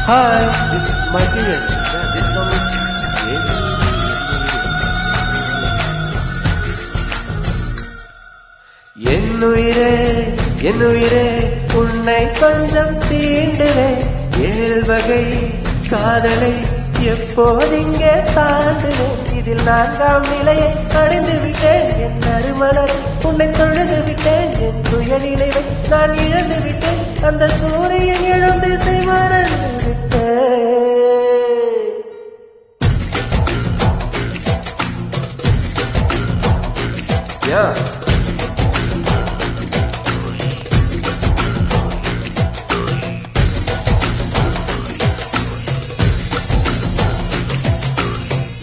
Hi, this is my period. Yeah, this song is என்னுயிரே உன்னை கொஞ்சம் தீண்டுவேன் ஏழ் வகை காதலை எப்போதிங்கே தாண்டுவேன் இதில் 4ஆம் நிலையை அடைந்து விட்டேன் என் அருமலர் உன்னை தொழுது விட்டேன் என் சுய நினைவை நான் இழந்து விட்டேன் அந்த சூரியன் எழுந்து மறந்து விட்டேன்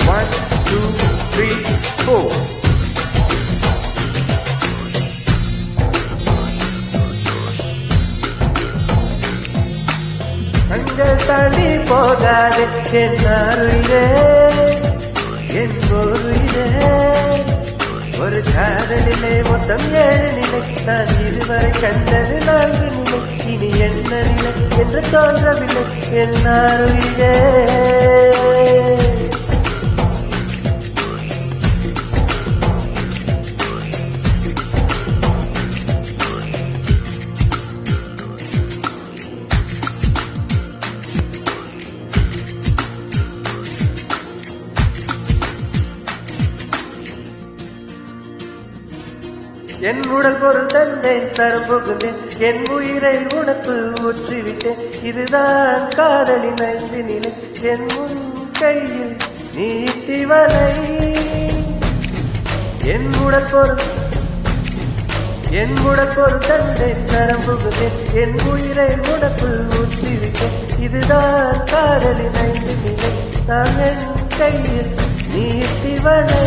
One, two, three, four. கண்கள் தாண்டி போகாது என் அருயிரே என் ஒருயிரே ஒரு காதலிலே மொத்தம் 7 நிலை நான் இதுவரை கண்டது 4 நிலை இனி என்ன நிலை என்று தோன்றவில்லை என் அருயிரே என் உடல் பொருள் தந்தேன் சரம் புகுந்தேன் என் உயிரை உனக்குள் ஊற்றிவிட்டேன் இதுதான் காதலின் 5 நிலை என் முன் கையில் நீட்டி வலை என் உடல் பொருள் தந்தேன் சரம் புகுந்தேன் என் உயிரை உனக்குள் ஊற்றிவிட்டேன் இதுதான் காதலின் 5 நிலை நான் என் கையில் நீட்டி வலை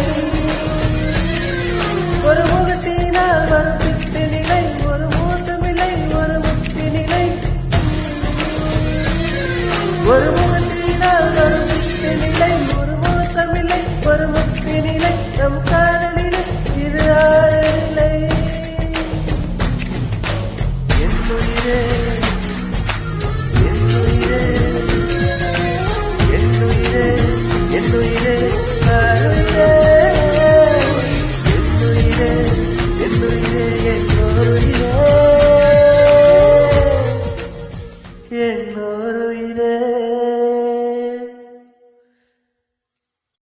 ஒரு முகத்தினால்